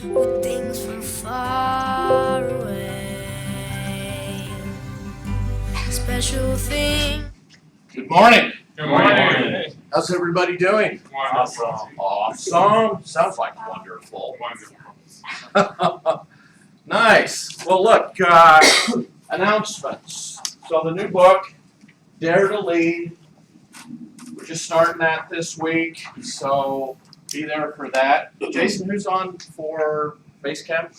with things from far away. Special thing. Good morning. Good morning. How's everybody doing? Wonderful. Awesome. Sounds like wonderful. Wonderful. Nice. Well, look, announcements. So the new book, Dare to Lead. We're just starting that this week, so be there for that. Jason, who's on for base camp?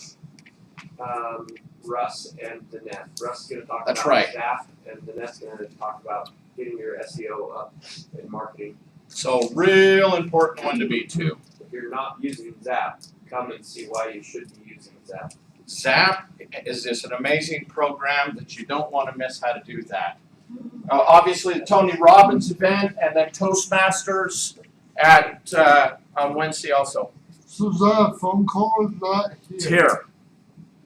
Russ and Danette. Russ is going to talk That's about right. staff, and Danette's going to talk about getting your SEO up in marketing. So real important one to be too. If you're not using Zap, come and see why you should be using Zap. Zap is just an amazing program that you don't want to miss how to do that. Obviously, the Tony Robbins event and then Toastmasters at on Wednesday also. So is that a phone call or is that It's here? here.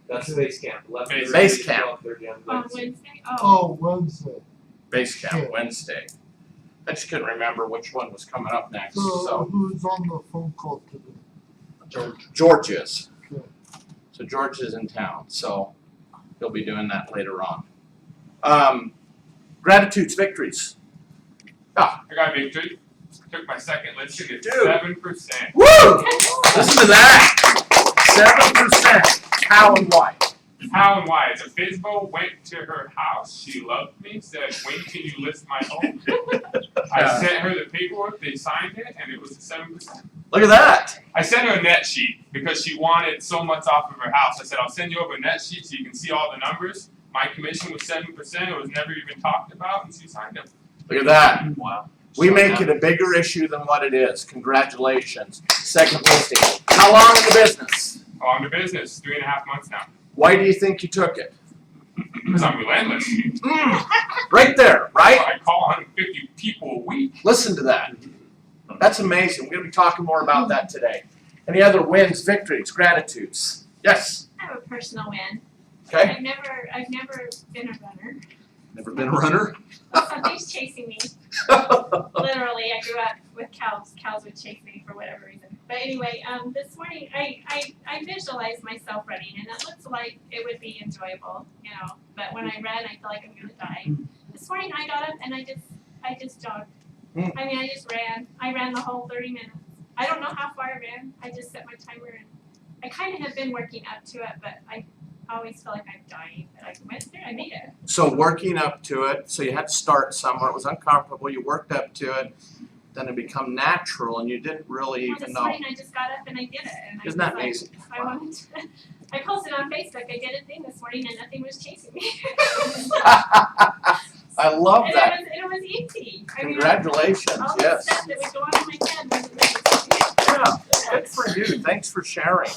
That's base camp. Base camp. 12:30 on On Wednesday. Wednesday? Oh, Wednesday. Base camp Yeah. Wednesday. I just couldn't remember which one was coming up next. So So who's on the phone call today? George is. Okay. So George is in town, so he'll be doing that later on. Gratitudes, victories. I got a victory. Took my second listing at Dude. 7%. Woo! Listen to that. 7%. How and why? How and why? So Fizbo went to her house. She loved me. Said, "When can you list my home?" I sent her the paperwork. They signed it, and it was a 7%. Look at that. I sent her a net sheet because she wanted so much off of her house. I said, "I'll send you over a net sheet so you can see all the numbers." My commission was 7%. It was never even talked about, and she signed it. Look at that. Wow. We make it a bigger issue than what it is. Congratulations. Second listing. How long in the business? On to business. 3.5 months now. Why do you think you took it? Because I'm relentless. Right there, right? I call 150 people a week. Listen to that. That's amazing. We're going to be talking more about that today. Any other wins, victories, gratitudes? Yes. I have a personal win. Okay. I've never been a runner. Never been a runner? Something's chasing me. Literally, I grew up with cows. Cows would chase me for whatever reason. But anyway, this morning I visualized myself running, and it looks like it would be enjoyable, you know. But when I run, I feel like I'm gonna die. This morning I got up and I just jogged. I mean, I just ran. I ran the whole 30 minutes. I don't know how far I ran. I just set my timer, and I kind of have been working up to it, but I always feel like I'm dying. But I went through. I made it. So working up to it, so you had to start somewhere. It was uncomfortable. You worked up to it. Then it became natural, and you didn't really Well, even this know. morning I just got up and I did it. And Isn't that I was amazing? like, I wanted to, I posted on Facebook. I did a thing this morning and nothing was chasing me. I love and that. it was easy. I mean, Congratulations, all the yes. stuff that would go on in my head was Yeah, good for you. Thanks for sharing.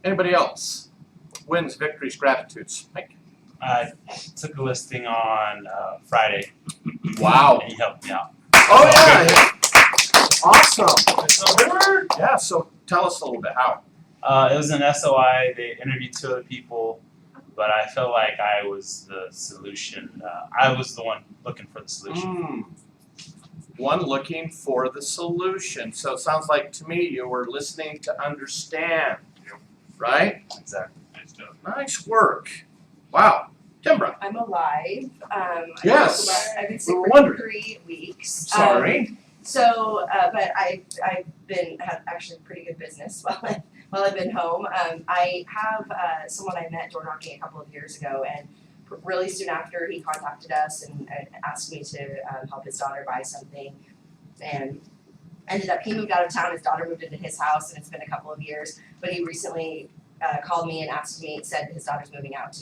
Anybody else? Wins, victories, gratitudes. Mike? I took a listing on Friday, Wow. and he helped me out. Oh, yeah. Awesome. Yeah, so tell us a little bit how. It was an SOI. They interviewed 2 other people, but I felt like I was the solution. I was the one looking for the solution. One looking for the solution. So it sounds like to me you were listening to understand, right? Exactly. Nice work. Wow. Kimbra. I'm alive. Yes. I've been We sick were for wondering. 3 weeks. Sorry. But I've had actually pretty good business while I've been home. I have someone I met door knocking a couple of years ago, and really soon after he contacted us and asked me to help his daughter buy something, and ended up he moved out of town. His daughter moved into his house, and it's been a couple of years. But he recently called me and said his daughter's moving out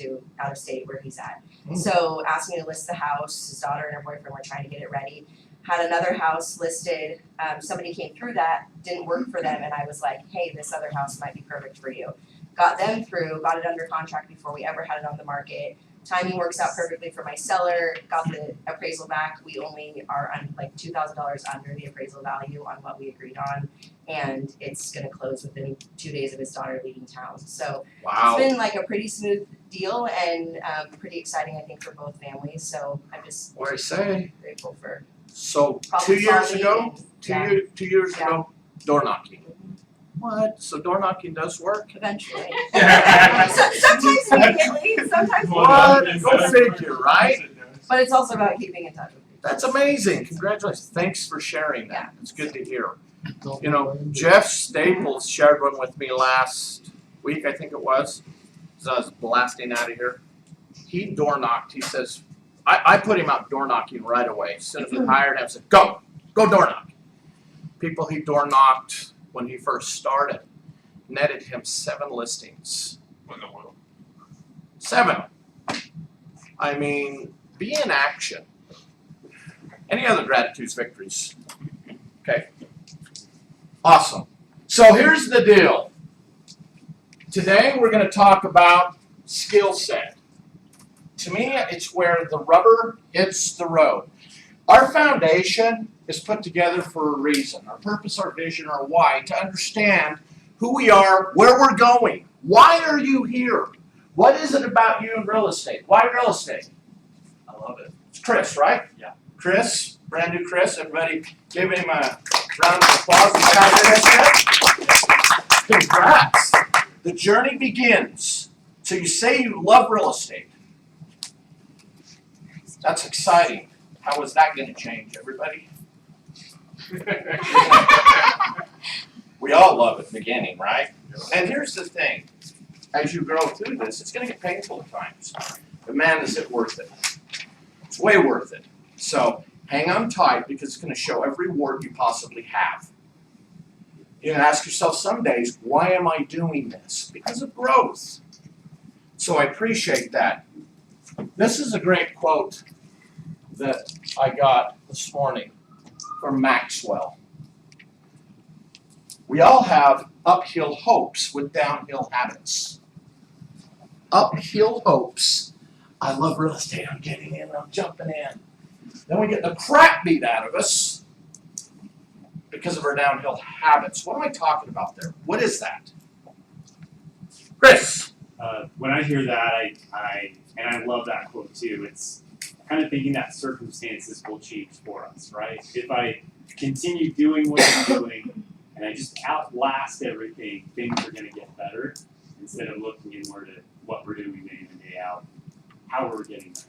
of state where he's at. So asked me to list the house. His daughter and her boyfriend were trying to get it ready. Had another house listed. Somebody came through that, didn't work for them, and I was like, hey, this other house might be perfect for you. Got them through, got it under contract before we ever had it on the market. Timing works out perfectly for my seller, got the appraisal back. We only are like $2,000 under the appraisal value on what we agreed on, and it's gonna close within 2 days of his daughter leaving town. So Wow. it's been like a pretty smooth deal and pretty exciting, I think, for both families. So I'm just What do I say? grateful for So problem 2 years solving ago, and- yeah. two years Yeah. ago, door knocking. What? So door knocking does work? Eventually. Yeah. Sometimes immediately, sometimes What? Go figure, right? But it's also about keeping in touch with people. That's amazing. Congratulations. Thanks for sharing that. It's good to hear. Don't You know, mind it. Jeff Staples shared one with me last week, I think it was, as I was blasting out of here. He door knocked. He says, I put him out door knocking right away. As soon as we hired him, I said, go door knock. People he door knocked when he first started netted him 7 listings. What in the world? 7. I mean, be in action. Any other gratitudes, victories? Okay. Awesome. So here's the deal. Today we're going to talk about skill set. To me, it's where the rubber hits the road. Our foundation is put together for a reason. Our purpose, our vision, our why, to understand who we are, where we're going. Why are you here? What is it about you in real estate? Why real estate? I love it. It's Chris, right? Yeah. Chris, brand new Chris. Everybody give him a round of applause. He's got this. Congrats. The journey begins. So you say you love real estate. That's exciting. How is that going to change, everybody? We all love it at the beginning, right? And here's the thing. As you grow through this, it's going to get painful at times. But man, is it worth it. It's way worth it. So hang on tight because it's going to show every wart you possibly have. You can ask yourself some days, why am I doing this? Because of growth. So I appreciate that. This is a great quote that I got this morning from Maxwell. We all have uphill hopes with downhill habits. Uphill hopes. I love real estate. I'm getting in. I'm jumping in. Then we get the crap beat out of us because of our downhill habits. What am I talking about there? What is that? Chris. When I hear that, I love that quote too. It's kind of thinking that circumstances will change for us, right? If I continue doing what I'm doing and I just outlast everything, things are going to get better instead of looking inward at what we're doing day in and day out, how we're getting there.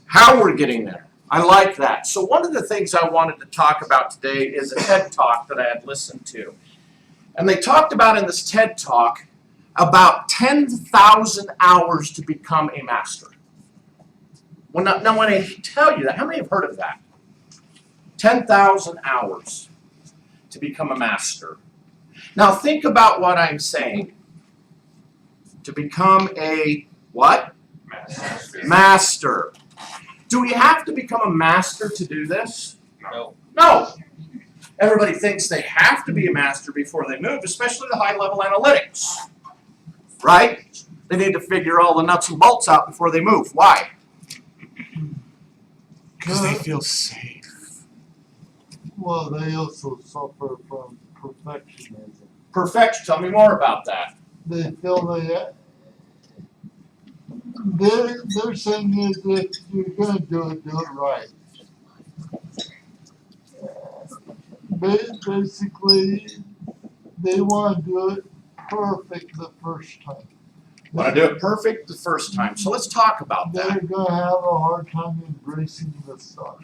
How we're getting there. I like that. So one of the things I wanted to talk about today is a TED Talk that I had listened to. And they talked about in this TED Talk about 10,000 hours to become a master. Now, when I tell you that, how many have heard of that? 10,000 hours to become a master. Now, think about what I'm saying. To become a what? Master. Do we have to become a master to do this? No. No. Everybody thinks they have to be a master before they move, especially the high-level analytics. Right? They need to figure all the nuts and bolts out before they move. Why? Because they feel safe. Well, they also suffer from perfectionism. Perfection. Tell me more about that. They feel their thing is if you're gonna do it right. Basically, they want to do it perfect the first time. Want to do it perfect the first time. So let's talk about They're that. gonna have a hard time embracing the suck.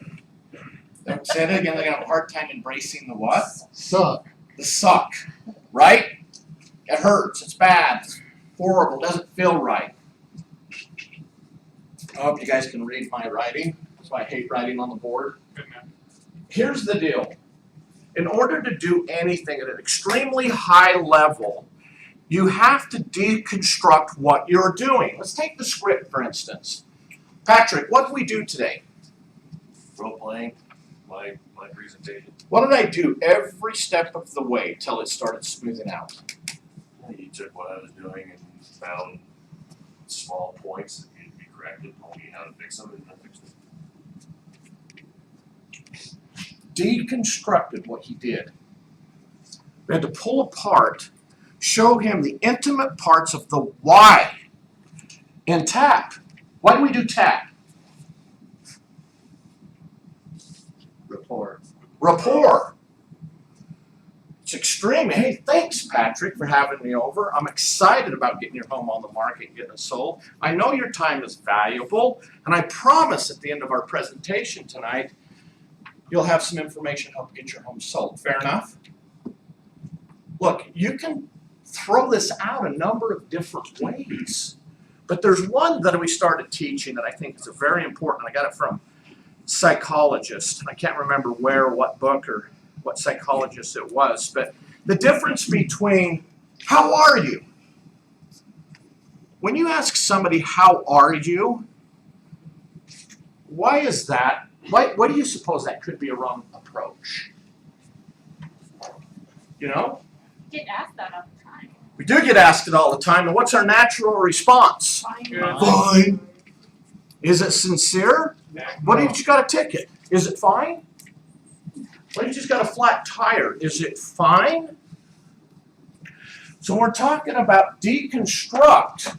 Say that again. They're going to have a hard time embracing the what? Suck. The suck. Right? It hurts. It's bad. It's horrible. Doesn't feel right. I hope you guys can read my writing. That's why I hate writing on the board. Here's the deal. In order to do anything at an extremely high level, you have to deconstruct what you're doing. Let's take the script, for instance. Patrick, what did we do today? Role-playing, my presentation. What did I do every step of the way till it started smoothing out? You took what I was doing and found small points that needed to be corrected, told me how to fix them, and I fixed them. Deconstructed what he did. We had to pull apart, show him the intimate parts of the why in TAP. Why do we do TAP? Rapport. It's extreme. Hey, thanks, Patrick, for having me over. I'm excited about getting your home on the market and getting it sold. I know your time is valuable, and I promise at the end of our presentation tonight, you'll have some information to help get your home sold. Fair enough? Look, you can throw this out a number of different ways, but there's one that we started teaching that I think is very important. I got it from a psychologist. I can't remember where, what book, or what psychologist it was, but the difference between how are you? When you ask somebody, how are you? Why is that? Why do you suppose that could be a wrong approach? You know? Get asked that all the time. We do get asked it all the time, and what's our natural response? Fine. Is it sincere? What if you got a ticket? Is it fine? What if you just got a flat tire? Is it fine? So when we're talking about deconstruct,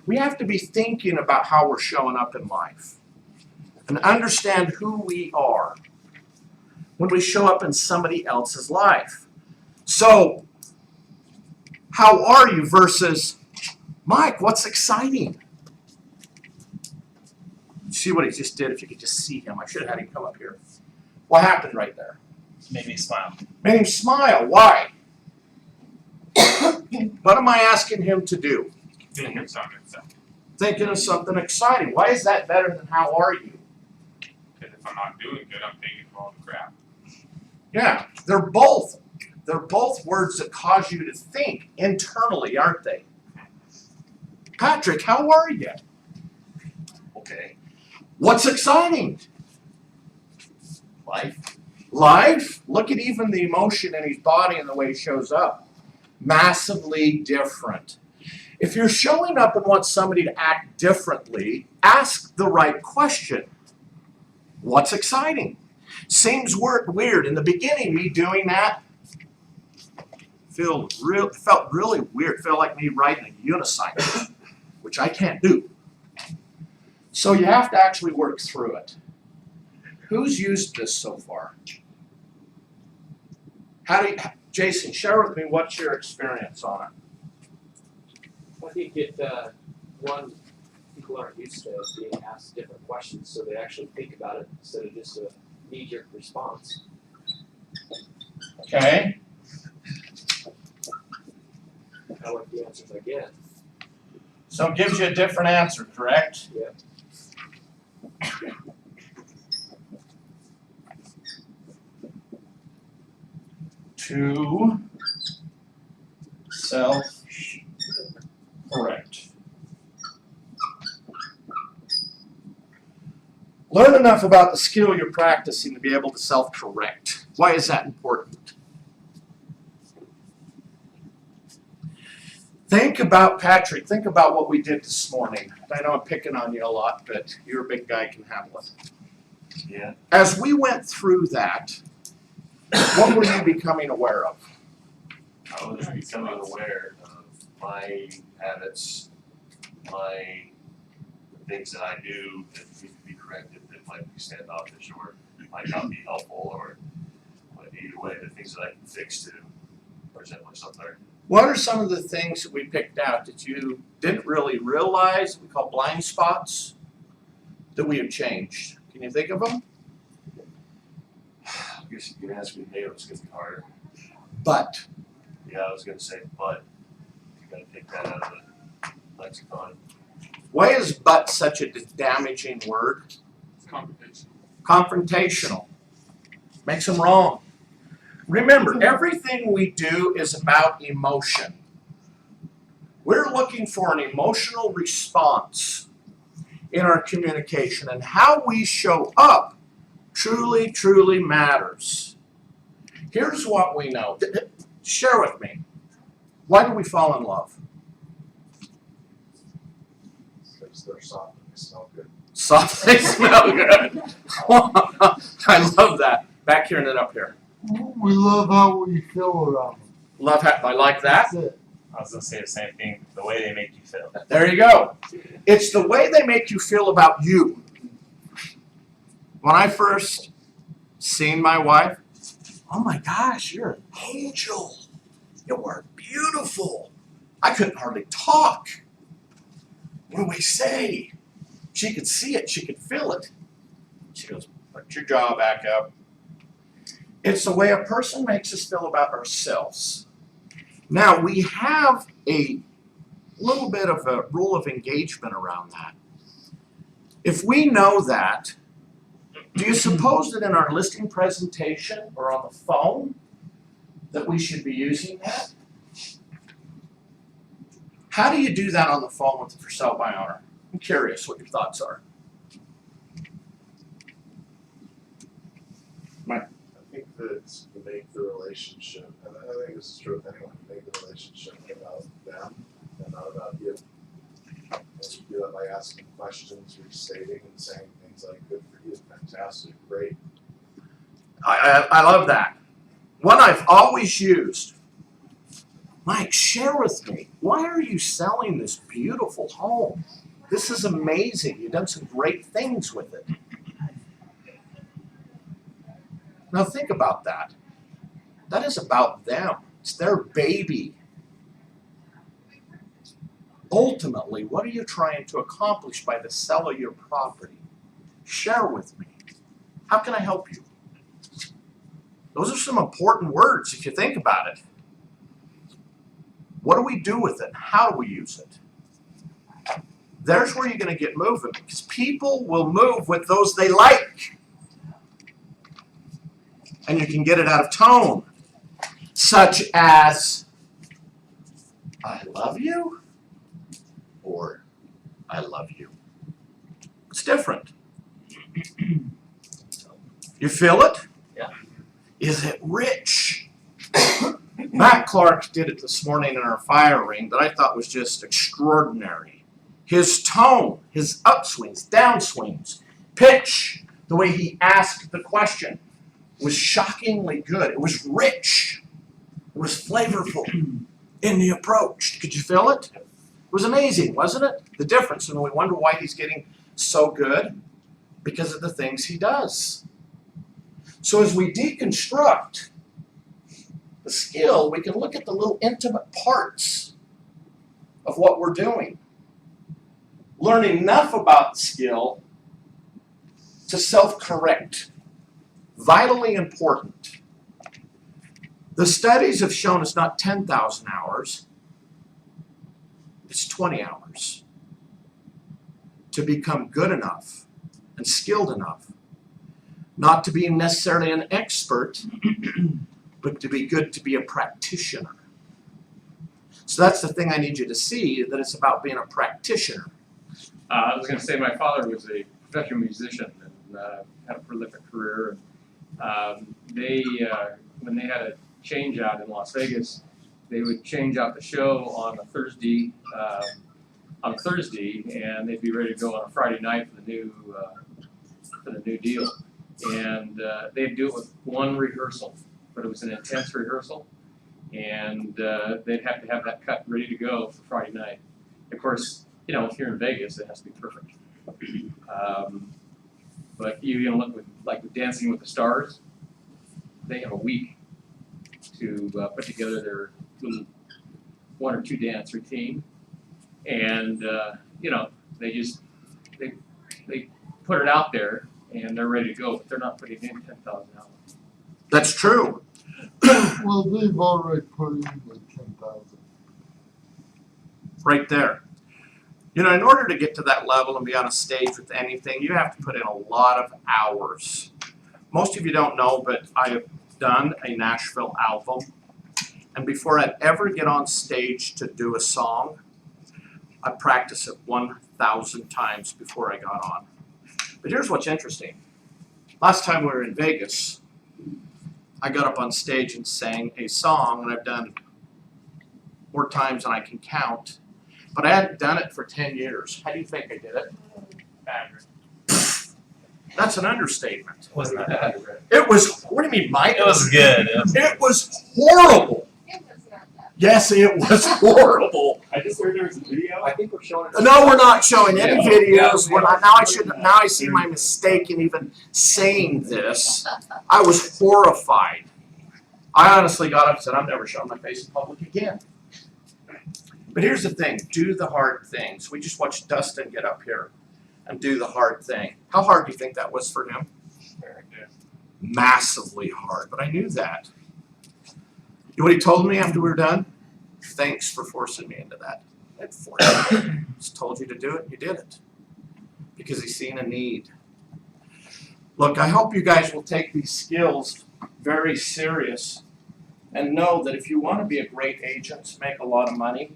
we have to be thinking about how we're showing up in life and understand who we are when we show up in somebody else's life. So, how are you versus, Mike, what's exciting? See what he just did? If you could just see him. I should have had him come up here. What happened right there? Made me smile. Made him smile. Why? What am I asking him to do? Think of something exciting. Thinking of something exciting. Why is that better than how are you? Because if I'm not doing good, I'm thinking of all the crap. Yeah, they're both words that cause you to think internally, aren't they? Patrick, how are you? Okay, What's exciting? life, Life? Look at even the emotion in his body and the way he shows up. Massively different. If you're showing up and want somebody to act differently, ask the right question. What's exciting? Seems weird. In the beginning, me doing that felt really weird. Felt like me riding a unicycle, which I can't do. So you have to actually work through it. Who's used this so far? Jason, share with me what's your experience on it. I think people aren't used to being asked different questions, so they actually think about it instead of just a knee-jerk response. Okay. I like the answers I get. So it gives you a different answer, correct? Yeah. To self-correct. Learn enough about the skill you're practicing to be able to self-correct. Why is that important? Think about, Patrick, think about what we did this morning. I know I'm picking on you a lot, but you're a big guy, can handle it. yeah, As we went through that, what were you becoming aware of? I was becoming aware of my habits, the things that I do that need to be corrected, that might be standoffish or might not be helpful, or but either way, the things that I can fix to present myself there. What are some of the things that we picked out that you didn't really realize, we call blind spots, that we have changed? Can you think of them? I guess you can ask me today, it's gonna be harder. But. Yeah, I was gonna say, but you gotta take that out of the lexicon. Why is but such a damaging word? It's competition. Confrontational. Makes them wrong. Remember, everything we do is about emotion. We're looking for an emotional response in our communication, and how we show up truly, truly matters. Here's what we know. Share with me. Why do we fall in love? Because they're soft and they smell good. Soft, they smell good. I love that. Back here and then up here. We love how we feel around them. Love how, I like that. That's it. I was gonna say the same thing. The way they make you feel. There you go. It's the way they make you feel about you. When I first seen my wife, oh my gosh, you're an angel. You are beautiful. I couldn't hardly talk. What do we say? She could see it. She could feel it. She goes, put your jaw back up. It's the way a person makes us feel about ourselves. Now, we have a little bit of a rule of engagement around that. If we know that, do you suppose that in our listing presentation or on the phone that we should be using that? How do you do that on the phone with the for sale by owner? I'm curious what your thoughts are. I think that you make the relationship, and I think this is true with anyone, you make the relationship about them and not about you. And you do that by asking questions, restating and saying things like, good for you, fantastic, great. I love that. One I've always used. Mike, share with me. Why are you selling this beautiful home? This is amazing. You've done some great things with it. Now think about that. That is about them. It's their baby. Ultimately, what are you trying to accomplish by the sale of your property? Share with me. How can I help you? Those are some important words if you think about it. What do we do with it? How do we use it? There's where you're going to get moving, because people will move with those they like. And you can get it out of tone, such as, I love you, or I love you. It's different. You feel it? Yeah. Is it rich? Matt Clark did it this morning in our fire ring that I thought was just extraordinary. His tone, his upswings, downswings, pitch, the way he asked the question was shockingly good. It was rich. It was flavorful in the approach. Could you feel it? It was amazing, wasn't it? The difference, and we wonder why he's getting so good, because of the things he does. So as we deconstruct the skill, we can look at the little intimate parts of what we're doing. Learn enough about the skill to self-correct. Vitally important. The studies have shown it's not 10,000 hours, it's 20 hours to become good enough and skilled enough, not to be necessarily an expert, but to be good to be a practitioner. So that's the thing I need you to see, that it's about being a practitioner. I was going to say my father was a professional musician and had a prolific career. When they had a change out in Las Vegas, they would change out the show on a Thursday, and they'd be ready to go on a Friday night for the new deal. And they'd do it with one rehearsal, but it was an intense rehearsal, and they'd have to have that cut ready to go for Friday night. Of course, you know, if you're in Vegas, it has to be perfect. But you look with Dancing with the Stars, they have a week to put together their little 1 or 2 dance routine, and they put it out there and they're ready to go, but they're not putting in 10,000 hours. That's true. Well, they've already put in the 10,000. Right there. You know, in order to get to that level and be on a stage with anything, you have to put in a lot of hours. Most of you don't know, but I have done a Nashville album. And before I'd ever get on stage to do a song, I practiced it 1,000 times before I got on. But here's what's interesting. Last time we were in Vegas, I got up on stage and sang a song, and I've done more times than I can count. But I hadn't done it for 10 years. How do you think I did it? That's an understatement. Wasn't that bad? It was, what do you mean, Mike? It was good. It was horrible. Yes, it was horrible. I just heard there was a video. I think we're showing it. No, we're not showing any Yeah. videos. We're not, Yeah. now I see my mistake in even saying this. I was horrified. I honestly got up and said, I'm never showing my face in public again. But here's the thing, do the hard things. We just watched Dustin get up here and do the hard thing. How hard do you think that was for him? Massively hard, but I knew that. You know what he told me after we were done? Thanks for forcing me into that. I'd forced you. Just told you to do it, you did it. Because he's seen a need. Look, I hope you guys will take these skills very serious and know that if you want to be a great agent, make a lot of money,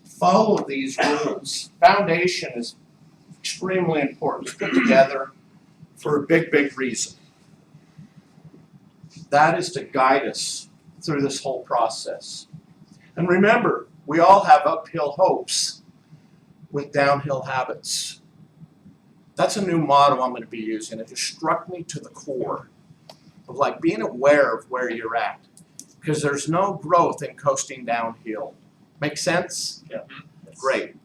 follow these rules. Foundation is extremely important. It's put together for a big, big reason. That is to guide us through this whole process. And remember, we all have uphill hopes with downhill habits. That's a new motto I'm going to be using. It just struck me to the core of like being aware of where you're at. Because there's no growth in coasting downhill. Make sense? Yeah. Great.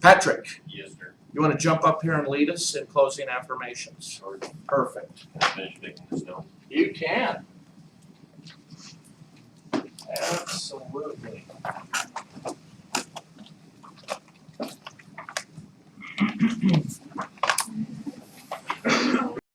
Patrick, Yes, sir. you want to jump up here and lead us in closing affirmations? Perfect. Can I finish making this note? You can.